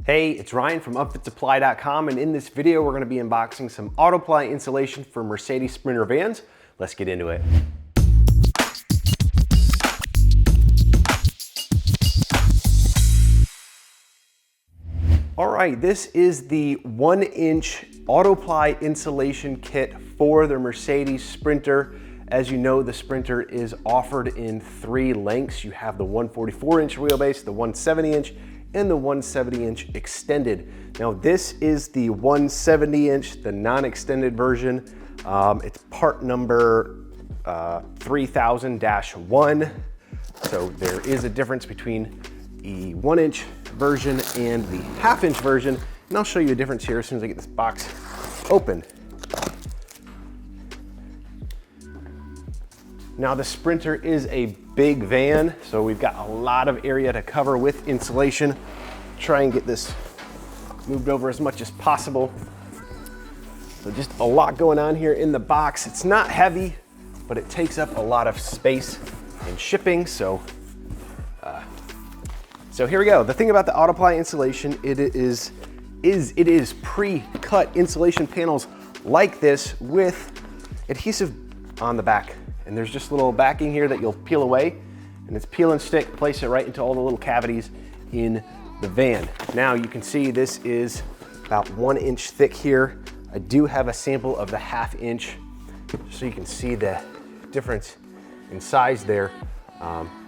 Hey, it's Ryan from upfitsupply.com, and in this video we're going to be unboxing some AutoPly insulation for Mercedes Sprinter vans. Let's get into it. All right, this is the 1-inch AutoPly insulation kit for the Mercedes Sprinter. As you know, the Sprinter is offered in 3 lengths. You have the 144-inch wheelbase, the 170-inch, and the 170-inch extended. Now this is the 170-inch, the non-extended version. It's part number 3000-1. So there is a difference between the 1-inch version and the half-inch version. And I'll show you a difference here as soon as I get this box open. Now the Sprinter is a big van, so we've got a lot of area to cover with insulation. Try and get this moved over as much as possible. So just a lot going on here in the box. It's not heavy, but it takes up a lot of space in shipping. So here we go. The thing about the AutoPly insulation, it is pre-cut insulation panels like this with adhesive on the back. And there's just a little backing here that you'll peel away, and it's peel and stick, place it right into all the little cavities in the van. Now you can see this is about 1 inch thick here. I do have a sample of the half-inch, so you can see the difference in size there.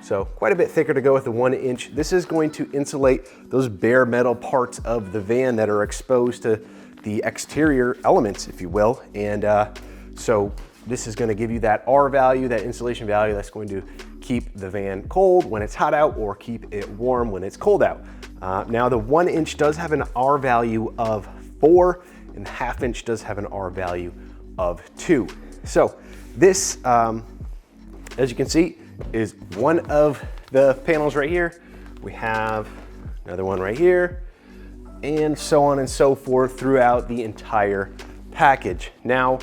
So quite a bit thicker to go with the 1 inch. This is going to insulate those bare metal parts of the van that are exposed to the exterior elements, if you will. And so this is going to give you that R value, that insulation value that's going to keep the van cold when it's hot out or keep it warm when it's cold out. Now the 1 inch does have an R value of 4 and the half inch does have an R value of 2. So this, as you can see, is one of the panels right here. We have another one right here, and so on and so forth throughout the entire package. Now,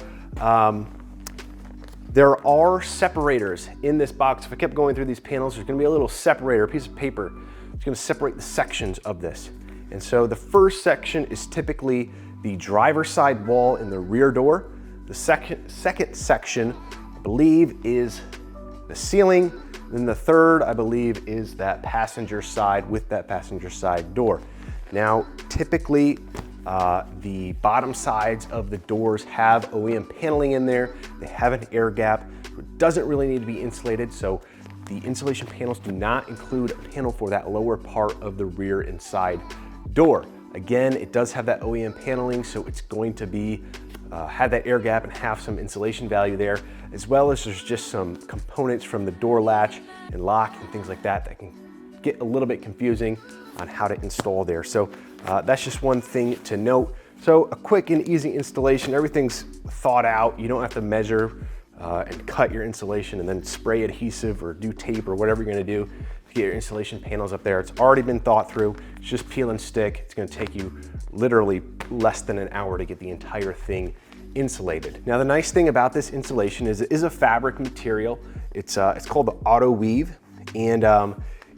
there are separators in this box. If I kept going through these panels, there's gonna be a little separator, a piece of paper. It's gonna separate the sections of this. And so the first section is typically the driver's side wall in the rear door. The second section, I believe, is the ceiling. Then the third, I believe, is that passenger side with that passenger side door. Now, typically, the bottom sides of the doors have OEM paneling in there. They have an air gap. It doesn't really need to be insulated, so the insulation panels do not include a panel for that lower part of the rear and side door. Again, it does have that OEM paneling, so it's going to be have that air gap and have some insulation value there, as well as there's just some components from the door latch and lock and things like that that can get a little bit confusing on how to install there. So that's just one thing to note. So a quick and easy installation. Everything's thought out. You don't have to measure and cut your insulation and then spray adhesive or do tape or whatever you're gonna do to get your insulation panels up there. It's already been thought through. It's just peel and stick. It's gonna take you literally less than an hour to get the entire thing insulated. Now the nice thing about this insulation is it is a fabric material. It's called the Auto Weave, and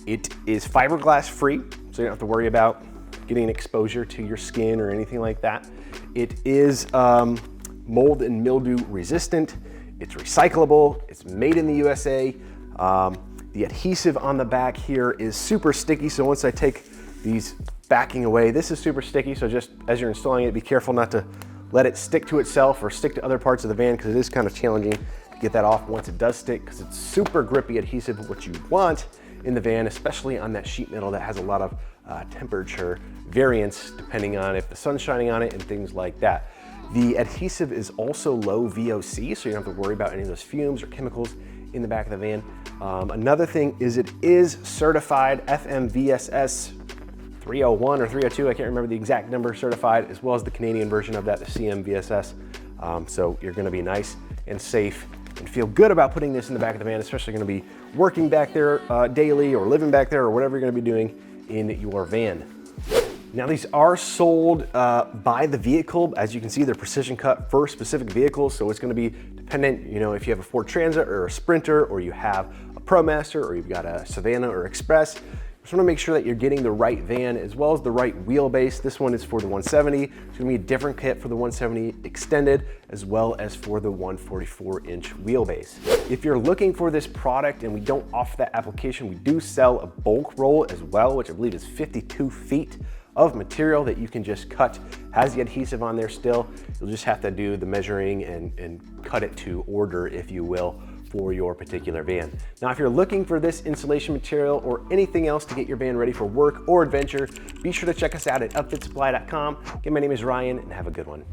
it is fiberglass free, so you don't have to worry about getting exposure to your skin or anything like that. It is mold and mildew resistant. It's recyclable. It's made in the USA. The adhesive on the back here is super sticky, so once I take these backing away, this is super sticky, so just as you're installing it, be careful not to let it stick to itself or stick to other parts of the van, because it is kind of challenging to get that off once it does stick, because it's super grippy adhesive, what you want in the van, especially on that sheet metal that has a lot of temperature variance depending on if the sun's shining on it and things like that. The adhesive is also low VOC, so you don't have to worry about any of those fumes or chemicals in the back of the van. Another thing is it is certified FMVSS 301 or 302, I can't remember the exact number, certified, as well as the Canadian version of that, the CMVSS. So you're gonna be nice and safe and feel good about putting this in the back of the van, especially gonna be working back there daily or living back there or whatever you're gonna be doing in your van. Now these are sold by the vehicle. As you can see, they're precision cut for specific vehicles, so it's gonna be dependent, you know, if you have a Ford Transit or a Sprinter, or you have a ProMaster, or you've got a Savannah or Express, Just want to make sure that you're getting the right van as well as the right wheelbase. This one is for the 170. It's going to be a different kit for the 170 extended as well as for the 144-inch wheelbase. If you're looking for this product and we don't offer that application, we do sell a bulk roll as well, which I believe is 52 feet of material that you can just cut. Has the adhesive on there still. You'll just have to do the measuring and cut it to order, if you will, for your particular van. Now, if you're looking for this insulation material or anything else to get your van ready for work or adventure, be sure to check us out at upfitsupply.com. Again, my name is Ryan and have a good one.